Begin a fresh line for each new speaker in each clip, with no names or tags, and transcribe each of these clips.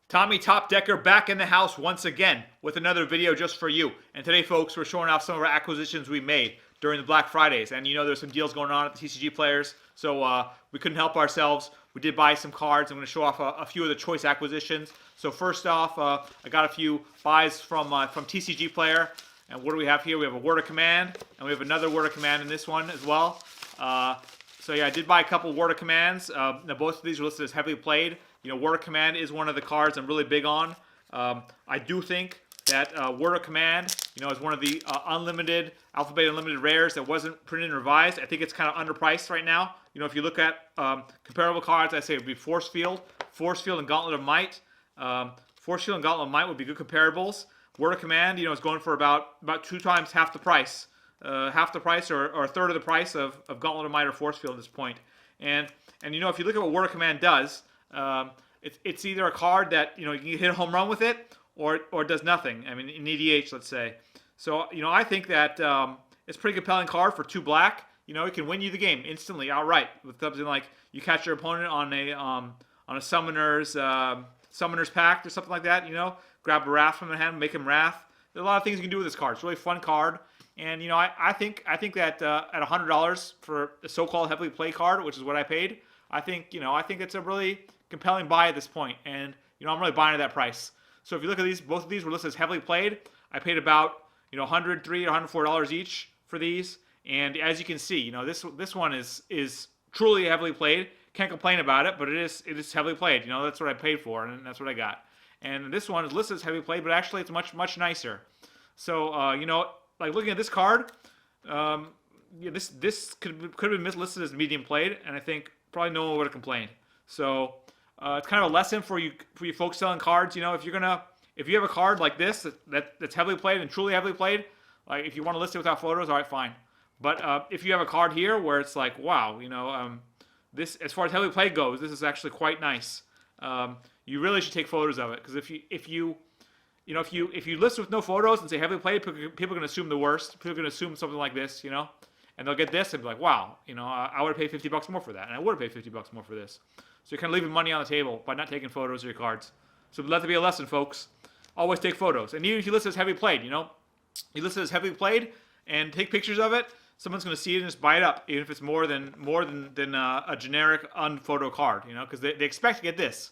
Tommy Topdecker back in the house once again with another video just for you. And today, folks, we're showing off some of our acquisitions we made during the Black Fridays. And you know there's some deals going on at the TCG players, so we couldn't help ourselves. We did buy some cards. I'm going to show off a few of the choice acquisitions. So first off, I got a few buys from TCG player. And what do we have here? We have a Word of Command, and we have another Word of Command in this one as well. So yeah, I did buy a couple Word of Commands. Now both of these are listed as heavily played. You know, Word of Command is one of the cards I'm really big on. I do think that Word of Command, you know, is one of the unlimited, Alphabet Unlimited rares that wasn't printed and revised. I think it's kind of underpriced right now. You know, if you look at comparable cards, I'd say it would be Force Field, and Gauntlet of Might. Force Field and Gauntlet of Might would be good comparables. Word of Command, you know, is going for about 2 times half the price. Or a third of the price of Gauntlet of Might or Force Field at this point. And you know, if you look at what Word of Command does, it's either a card that, you know, you can hit a home run with it, or it does nothing. I mean, in EDH, let's say. So, you know, I think that it's a pretty compelling card for 2 black. You know, it can win you the game instantly, outright, with something like you catch your opponent on a Summoner's Pact or something like that. You know, grab a Wrath from their hand, make him Wrath. There's a lot of things you can do with this card. It's a really fun card. And, you know, I think that at $100 for a so-called heavily played card, which is what I paid, I think it's a really compelling buy at this point. And, you know, I'm really buying at that price. So if you look at these, both of these were listed as heavily played. I paid about, you know, $103 or $104 each for these. And as you can see, you know, this one is truly heavily played. Can't complain about it, but it is heavily played. You know, that's what I paid for, and that's what I got. And this one is listed as heavily played, but actually it's much nicer. So, you know, like looking at this card, yeah, this could have been listed as medium played, and I think probably no one would have complained. So it's kind of a lesson for you folks selling cards. You know, if you have a card like this that's heavily played and truly heavily played, like if you want to list it without photos, all right, fine. But if you have a card here where it's like, wow, you know, this, as far as heavily played goes, this is actually quite nice. You really should take photos of it, because if you list with no photos and say heavily played, people are going to assume the worst. People are going to assume something like this, you know, and they'll get this and be like, wow, you know, I would have paid $50 more for that, and I would have paid $50 more for this. So you're kind of leaving money on the table by not taking photos of your cards. So let that be a lesson, folks. Always take photos. And even if you list it as heavily played, you know, you list it as heavily played and take pictures of it, someone's going to see it and just buy it up, even if it's more than a generic unphoto card, you know, because they expect to get this,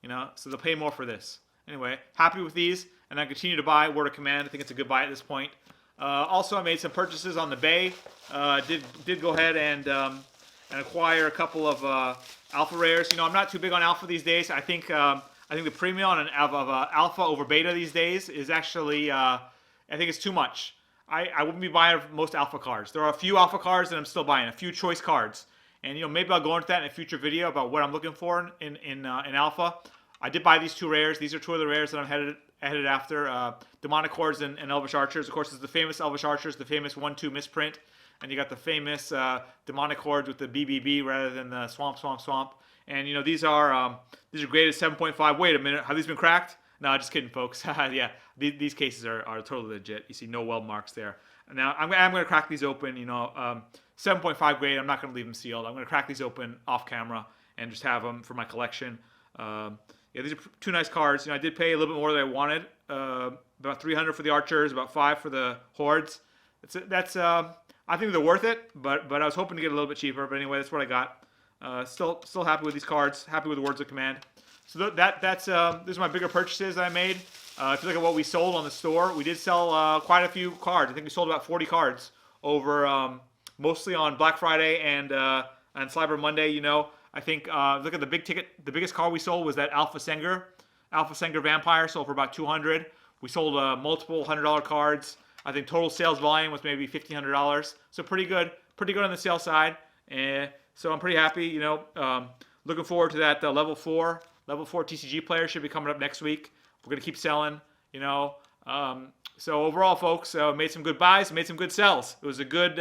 you know, so they'll pay more for this. Anyway, happy with these, and I continue to buy Word of Command. I think it's a good buy at this point. Also, I made some purchases on the Bay. Did go ahead and acquire a couple of alpha rares. You know, I'm not too big on alpha these days. I think the premium on alpha over beta these days is actually I think it's too much. I wouldn't be buying most alpha cards. There are a few alpha cards that I'm still buying, a few choice cards, and you know, maybe I'll go into that in a future video about what I'm looking for in alpha. I did buy these 2 rares. These are 2 of the rares that I'm headed after. Demonic Hordes and Elvish Archers. Of course, it's the famous Elvish Archers, the famous 1/2 misprint. And you got the famous Demonic Hordes with the BBB rather than the Swamp. And, you know, these are graded 7.5. Wait a minute. Have these been cracked? No, just kidding, folks. Yeah, these cases are totally legit. You see no weld marks there. Now, I'm going to crack these open, you know, 7.5 grade. I'm not going to leave them sealed. I'm going to crack these open off camera and just have them for my collection. Yeah, these are 2 nice cards. You know, I did pay a little bit more than I wanted. About $300 for the Archers, about $5 for the Hordes. I think they're worth it, but I was hoping to get a little bit cheaper. But anyway, that's what I got. Still happy with these cards. Happy with the Words of Command. So these are my bigger purchases that I made. If you look at what we sold on the store, we did sell quite a few cards. I think we sold about 40 cards over mostly on Black Friday and Cyber Monday. You know, I think look at the big ticket. The biggest card we sold was that Alpha Senger Vampire. Sold for about $200. We sold multiple $100 cards. I think total sales volume was maybe $1,500. So pretty good on the sales side. And so I'm pretty happy. You know, looking forward to that level 4 TCG player should be coming up next week. We're gonna keep selling. You know. So overall, folks, made some good buys, made some good sells. It was a good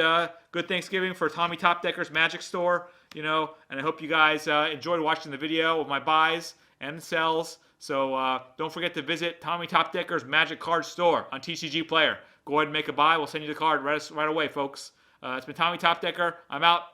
Thanksgiving for Tommy Topdecker's Magic Store, you know, and I hope you guys enjoyed watching the video of my buys and sells. So don't forget to visit Tommy Topdecker's Magic Card Store on TCG Player. Go ahead and make a buy. We'll send you the card right away, folks. It's been Tommy Topdecker. I'm out.